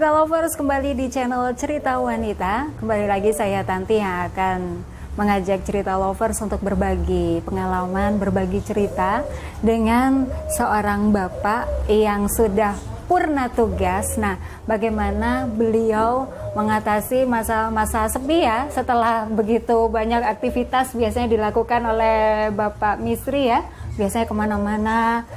Cerita Lovers, kembali di channel Cerita Wanita. Kembali lagi saya Tanti yang akan mengajak Cerita Lovers untuk berbagi pengalaman, berbagi cerita dengan seorang bapak yang sudah purna tugas. Nah, bagaimana beliau mengatasi masa-masa sepi ya, setelah begitu banyak aktivitas biasanya dilakukan oleh Bapak Misri ya. Biasanya kemana-mana,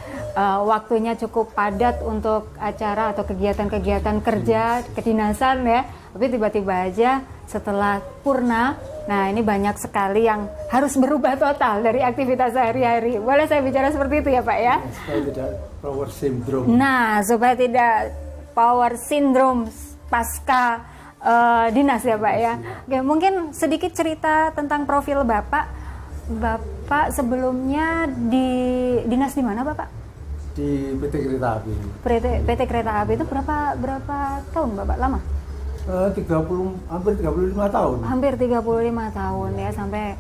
waktunya cukup padat untuk acara atau kegiatan-kegiatan kerja, kedinasan ya. Tapi tiba-tiba aja setelah purna, nah ini banyak sekali yang harus berubah total dari aktivitas sehari-hari. Boleh saya bicara seperti itu ya Pak ya? Supaya tidak power syndrome. Nah, supaya tidak power syndrome pasca dinas ya Pak ya. Oke, mungkin sedikit cerita tentang profil Bapak. Bapak sebelumnya di dinas di mana Bapak? Di PT Kereta Api. PT Kereta Api itu berapa tahun Bapak? Lama? hampir 35 tahun. Hampir 35 tahun ya, sampai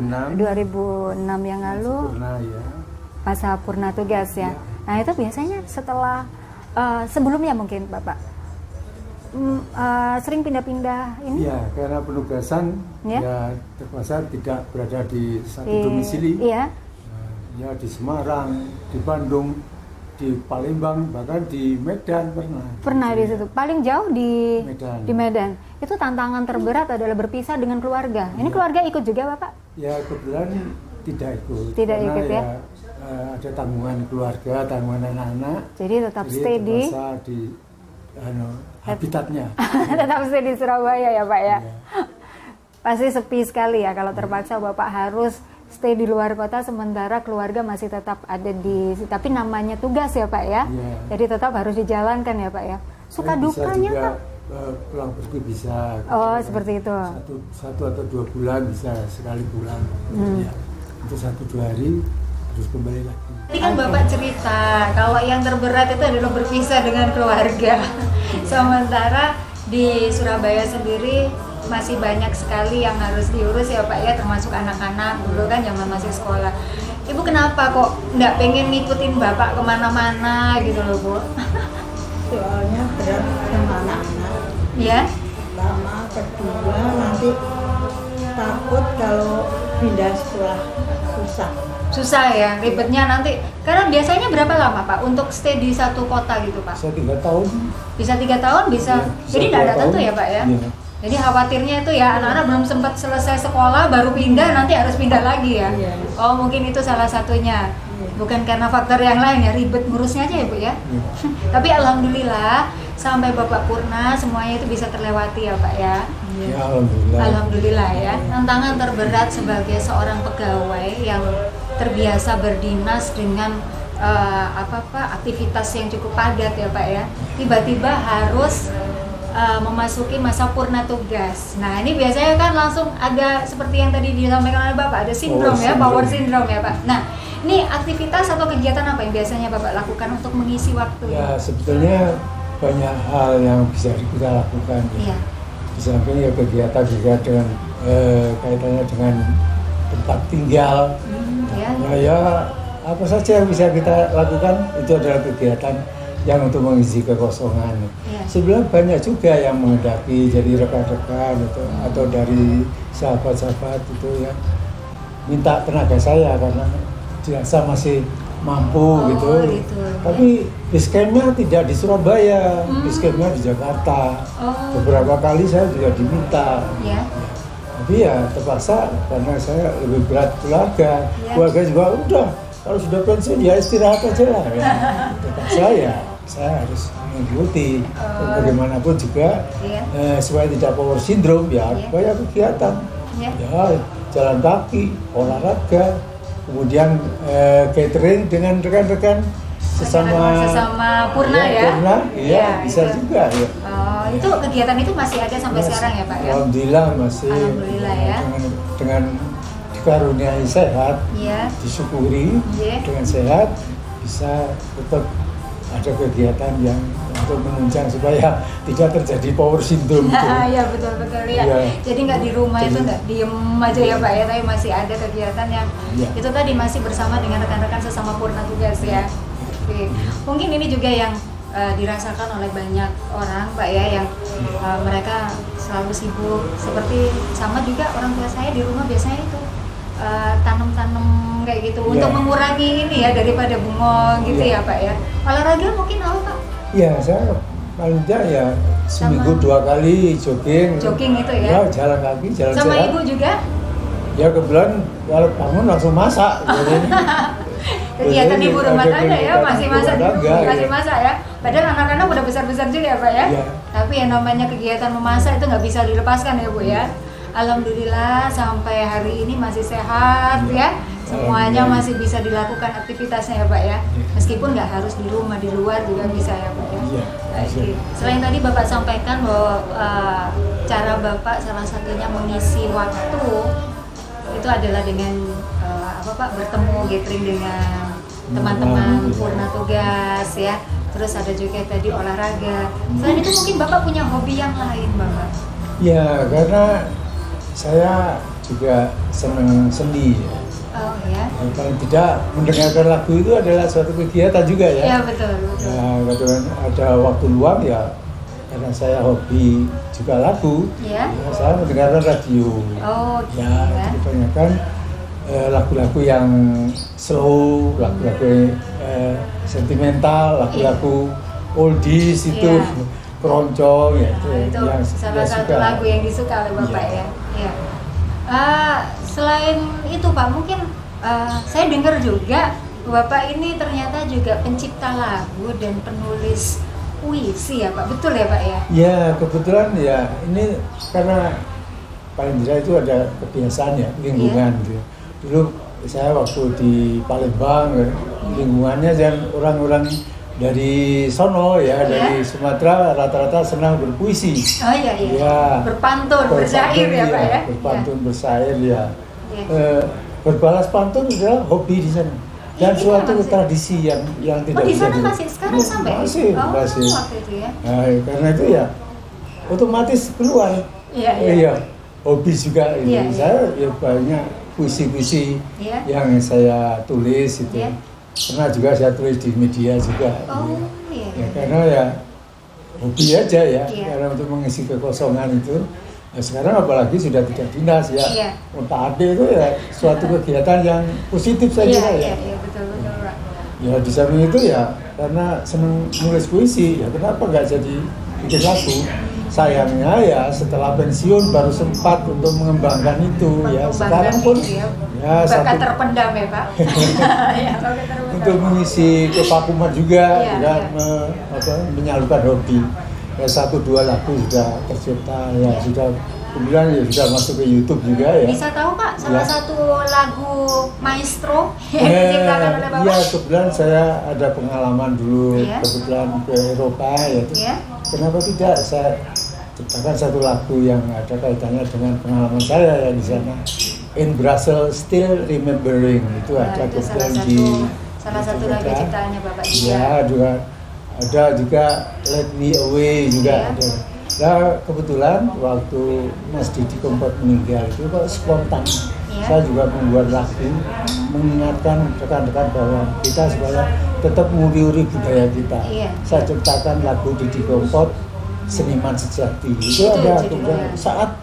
2006 yang lalu Purna ya. masa purna tugas ya. Nah itu biasanya setelah sebelumnya mungkin Bapak sering pindah-pindah ini? Iya, karena penugasan ya terpaksa tidak berada di satu domisili. Iya. Ya di Semarang, di Bandung, di Palembang, bahkan di Medan pernah. Pernah di situ. Paling jauh di Medan. Di Medan. Itu tantangan terberat adalah berpisah dengan keluarga. Ini keluarga ikut juga Bapak? Ya kebetulan tidak ikut. Tidak karena ikut ya? Ada tanggungan keluarga, tanggungan anak-anak. Jadi tetap stay di terpaksa di habitatnya. tetap stay di Surabaya ya Pak ya. Iya. Pasti sepi sekali ya kalau terpaksa Bapak harus stay di luar kota sementara keluarga masih tetap ada di, tapi namanya tugas ya Pak ya. Iya. Jadi tetap harus dijalankan ya Pak ya. Suka Bisa dukanya juga, Pak? Pulang pergi bisa. Oh, gitu. seperti itu. Satu atau 2 bulan bisa sekali pulang. Ya. Untuk 1-2 hari terus kembali lagi. Tadi kan Bapak cerita kalau yang terberat itu adalah berpisah dengan keluarga. Sementara di Surabaya sendiri masih banyak sekali yang harus diurus ya Pak ya, termasuk anak-anak dulu kan zaman masih sekolah. Ibu kenapa kok nggak pengen ngikutin Bapak kemana-mana gitu loh Bu? Soalnya berat sama anak-anak. Ya? Pertama, kedua nanti takut kalau pindah sekolah susah. Susah ya, ribetnya nanti. Karena biasanya berapa lama Pak untuk stay di satu kota gitu Pak? Bisa 3 tahun. Bisa 3 tahun, bisa. Ya, bisa Jadi nggak 2 ada tentu tahun. ya Pak ya? Iya. Jadi khawatirnya itu ya anak-anak belum sempat selesai sekolah baru pindah, nanti harus pindah lagi ya. Iya. Oh mungkin itu salah satunya. Bukan karena faktor yang lain ya, ribet ngurusnya aja ya Bu ya. Iya. Tapi alhamdulillah sampai Bapak purna semuanya itu bisa terlewati ya Pak ya. Ya, alhamdulillah. Alhamdulillah ya. Tantangan terberat sebagai seorang pegawai yang terbiasa berdinas dengan aktivitas yang cukup padat ya Pak ya. Tiba-tiba harus memasuki masa purna tugas. Nah ini biasanya kan langsung ada seperti yang tadi disampaikan oleh Bapak, ada sindrom ya, power syndrome ya Pak. Nah ini aktivitas atau kegiatan apa yang biasanya Bapak lakukan untuk mengisi waktu? Ya, sebetulnya banyak hal yang bisa kita lakukan. Iya. Di samping ya kegiatan juga dengan kaitannya dengan tempat tinggal. Ya, apa saja yang bisa kita lakukan itu adalah kegiatan yang untuk mengisi kekosongan. Iya. Sebenarnya banyak juga yang menghendaki jadi rekan-rekan atau dari sahabat-sahabat itu ya minta tenaga saya karena dirasa masih mampu gitu. Tapi basecampnya tidak di Surabaya, basecampnya di Jakarta. Beberapa kali saya juga diminta. Ya. Tapi ya terpaksa karena saya lebih berat keluarga. Keluarga juga udah kalau sudah pensiun ya istirahat aja lah. Ya. Terpaksa ya saya harus mengikuti. Bagaimanapun juga supaya tidak power syndrome ya banyak kegiatan. Ya jalan kaki, olahraga, kemudian catering dengan rekan-rekan sesama purna ya. Purna, iya bisa juga ya. Oh, itu kegiatan itu masih ada sampai sekarang ya Pak ya? Alhamdulillah masih. Alhamdulillah ya. Dengan dikaruniai sehat, disyukuri dengan sehat bisa tetap ada kegiatan yang untuk menunjang supaya tidak terjadi power syndrome itu. Iya betul ya. Jadi nggak di rumah itu nggak diem aja ya Pak ya, tapi masih ada kegiatan yang itu tadi masih bersama dengan rekan-rekan sesama purna tugas ya. Oke. Mungkin ini juga yang dirasakan oleh banyak orang Pak ya, yang mereka selalu sibuk. Seperti sama juga orang tua saya di rumah biasanya itu tanam-tanam kayak gitu untuk mengurangi ini ya, daripada bengong gitu ya Pak ya. Olahraga mungkin apa Pak? Ya, saya paling tidak ya seminggu 2 kali jogging. Jogging itu ya? Ya, jalan kaki, jalan Sama sehat. ibu juga? Ya kebetulan kalau bangun langsung masak. Kegiatan ibu rumah ada tangga ya, kegiatan masih ibu masak rumah dulu, tangga, masih ya. masak ya. Padahal anak-anak udah besar-besar juga ya Pak ya. Iya. Tapi yang namanya kegiatan memasak itu nggak bisa dilepaskan ya Bu ya. Alhamdulillah sampai hari ini masih sehat ya. Semuanya masih bisa dilakukan aktivitasnya ya Pak ya. Meskipun nggak harus di rumah, di luar juga bisa ya Pak ya. Iya, bisa. Oke. Selain tadi Bapak sampaikan bahwa cara Bapak salah satunya mengisi waktu itu adalah dengan apa Pak, bertemu gathering dengan teman-teman purna tugas ya. Terus ada juga tadi olahraga. Selain itu mungkin Bapak punya hobi yang lain Bapak? Ya, karena saya juga senang seni ya. Oh ya. Paling tidak mendengarkan lagu itu adalah suatu kegiatan juga ya. Iya betul. Ya, kadang ada waktu luang ya, karena saya hobi juga lagu. Iya. Ya, saya mendengarkan radio. Oh gitu Ya, ya. kebanyakan lagu-lagu yang slow, lagu-lagu sentimental, lagu-lagu oldies itu, Iya. keroncong ya, Itu yang salah saya satu suka. lagu yang disuka oleh Bapak Iya. ya. Iya. Selain itu Pak, mungkin saya dengar juga Bapak ini ternyata juga pencipta lagu dan penulis puisi ya Pak, betul ya Pak ya? Ya, kebetulan ya ini karena paling tidak itu ada kebiasaan ya, lingkungan gitu. Dulu saya waktu di Palembang, lingkungannya dan orang-orang dari sono ya, dari Sumatera rata-rata senang berpuisi. Oh iya iya. Ya. Berpantun, bersair ya Pak ya? Berpantun, bersair ya. Iya. Berbalas pantun adalah hobi di sana. Dan Iya, suatu masih. tradisi yang tidak Oh di bisa sana masih sekarang sampai? Masih, Oh masih. waktu itu ya? Nah, karena itu ya otomatis keluar. Iya iya. Hobi juga ini. Iya, iya. Saya ya banyak puisi-puisi Iya. yang saya tulis itu. Iya. Pernah juga saya tulis di media juga. Oh iya. Ya, karena ya hobi aja ya, Iya. karena untuk mengisi kekosongan itu. Nah, sekarang apalagi sudah tidak dinas ya, Iya. untuk adik itu ya suatu kegiatan yang positif saya Iya kira iya ya. iya betul betul Pak. Ya di samping itu ya karena senang nulis puisi, ya kenapa nggak jadi bikin lagu? Sayangnya ya setelah pensiun baru sempat untuk mengembangkan itu ya. Sekarang pun Itu ya. ya Bakat satu terpendam ya Pak. Ya, bakat terpendam. untuk mengisi kevakuman juga, Iya, juga iya. menyalurkan hobi. Ya 1-2 lagu sudah tercipta ya, Iya. sudah kemudian ya sudah masuk ke YouTube juga ya. Bisa tahu Pak salah Ya. satu lagu maestro yang diciptakan oleh Bapak? Iya, kebetulan saya ada pengalaman dulu Iya. kebetulan ke Eropa ya. Iya. Kenapa tidak saya ciptakan satu lagu yang ada kaitannya dengan pengalaman saya ya di sana. In Brussels Still Remembering itu Nah, ada itu salah kebetulan salah satu lagu Jakarta. ciptaannya Bapak juga. Ya, juga ada juga Let Me Away juga Iya. ada. Nah, kebetulan waktu Mas Didi Kempot meninggal itu kok spontan. Iya. Saya juga membuat lagu mengingatkan rekan-rekan bahwa kita supaya tetap menguri-uri budaya kita. Iya. Saya ciptakan lagu Didi Kempot Seniman Sejati. Itu ada judulnya. kemudian saat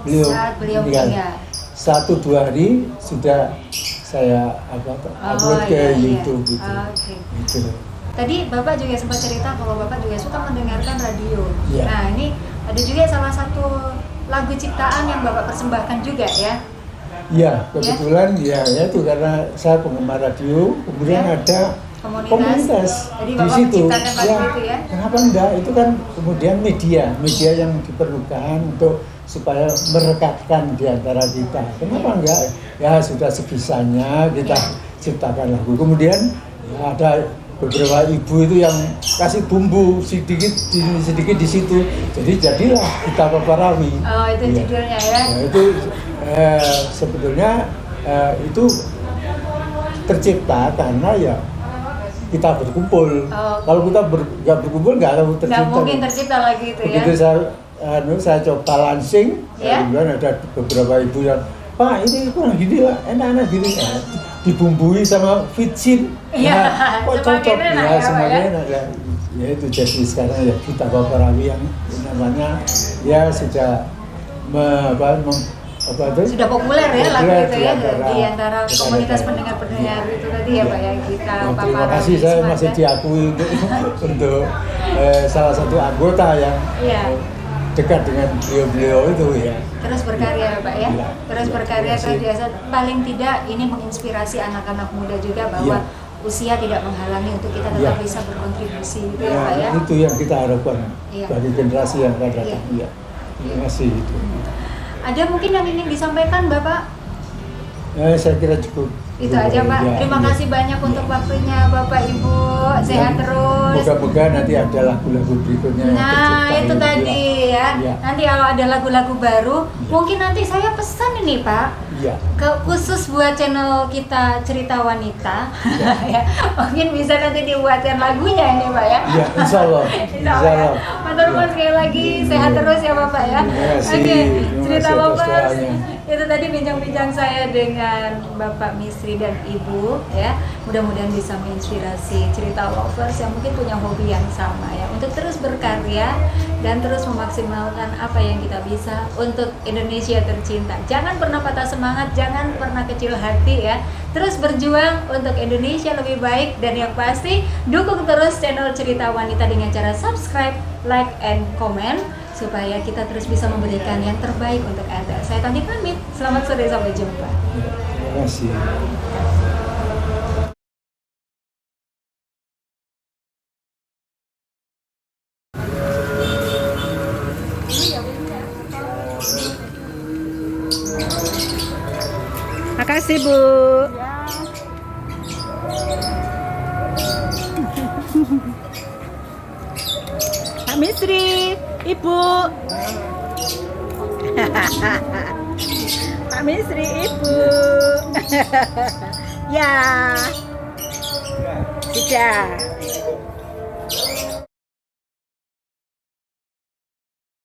beliau meninggal. 1-2 hari sudah saya upload ke iya, iya. YouTube gitu. Oke. Gitu. Tadi Bapak juga sempat cerita kalau Bapak juga suka mendengarkan radio. Iya. Nah ini ada juga salah satu lagu ciptaan yang Bapak persembahkan juga ya. Ya, kebetulan ya itu karena saya penggemar radio, kemudian Ya. ada komunitas Jadi di Bapak situ. menciptakan lagu itu ya? Kenapa enggak? Itu kan kemudian media yang diperlukan untuk supaya merekatkan di antara kita. Kenapa enggak? Ya sudah sebisanya kita Ya. ciptakan lagu. Kemudian ya, ada beberapa ibu itu yang kasih bumbu sedikit di situ. Jadi jadilah kita paparawi. Oh itu Iya. judulnya ya. Nah, itu sebetulnya itu tercipta karena ya kita berkumpul. Oh. Kalau kita nggak berkumpul nggak akan tercipta. Nggak mungkin tercipta lagi itu ya. Begitu saya coba lansing, Ya. kemudian ada beberapa ibu yang Pak ini kurang gini lah, enak-enak gini. Dibumbui sama vicin. Iya, Nah, kok semakin cocok enak ya, ya, Pak, semakin ya. enak ya. Ya itu jadi sekarang ya kita Paparawi yang namanya ya sudah Sudah populer ya lagu populer itu ya di antara komunitas pendengar-pendengar itu tadi ya Pak ya, kita Ya, terima Paparawi kasih saya Semada. masih diakui untuk salah satu anggota yang Iya. dekat dengan beliau-beliau itu ya. Terus berkarya ya Pak ya, Iya. terus Iya, berkarya terima kasih. terus biasa. Paling tidak ini menginspirasi anak-anak muda juga bahwa usia tidak menghalangi untuk kita tetap Iya. bisa berkontribusi gitu ya Ya, Pak ya. itu yang kita harapkan Iya. bagi generasi yang akan datang. Iya. Ya. Terima kasih itu. Ada mungkin yang ingin disampaikan Bapak? Saya kira cukup. Itu aja Pak. Ya, Terima iya. kasih banyak untuk waktunya Bapak Ibu. Sehat Dan terus. Moga-moga nanti ada lagu-lagu berikutnya yang Nah tercipta itu ini, tadi ya. Iya. Nanti kalau ada lagu-lagu baru, mungkin nanti saya pesan ini Pak, Iya. khusus buat channel kita Cerita Wanita. Ya, mungkin bisa nanti dibuatkan lagunya ini Pak ya. Iya, insya Allah. Insya Allah ya. Matur nuwun sekali lagi, sehat terus ya Bapak ya. Terima kasih. Oke, Terima Cerita kasih atas Lovers. doanya. Itu tadi bincang-bincang saya dengan Bapak Misri dan Ibu ya. Mudah-mudahan bisa menginspirasi cerita lovers yang mungkin punya hobi yang sama ya, untuk terus berkarya dan terus memaksimalkan apa yang kita bisa untuk Indonesia tercinta. Jangan pernah patah semangat, jangan pernah kecil hati ya. Terus berjuang untuk Indonesia lebih baik, dan yang pasti dukung terus channel Cerita Wanita dengan cara subscribe, like, and comment supaya kita terus bisa memberikan yang terbaik untuk Anda. Saya Tanti pamit. Selamat sore, sampai jumpa. Ya, terima kasih. Makasih Bu. Pak Misri, Ibu. Pak Misri, Ibu. Ya. Sudah.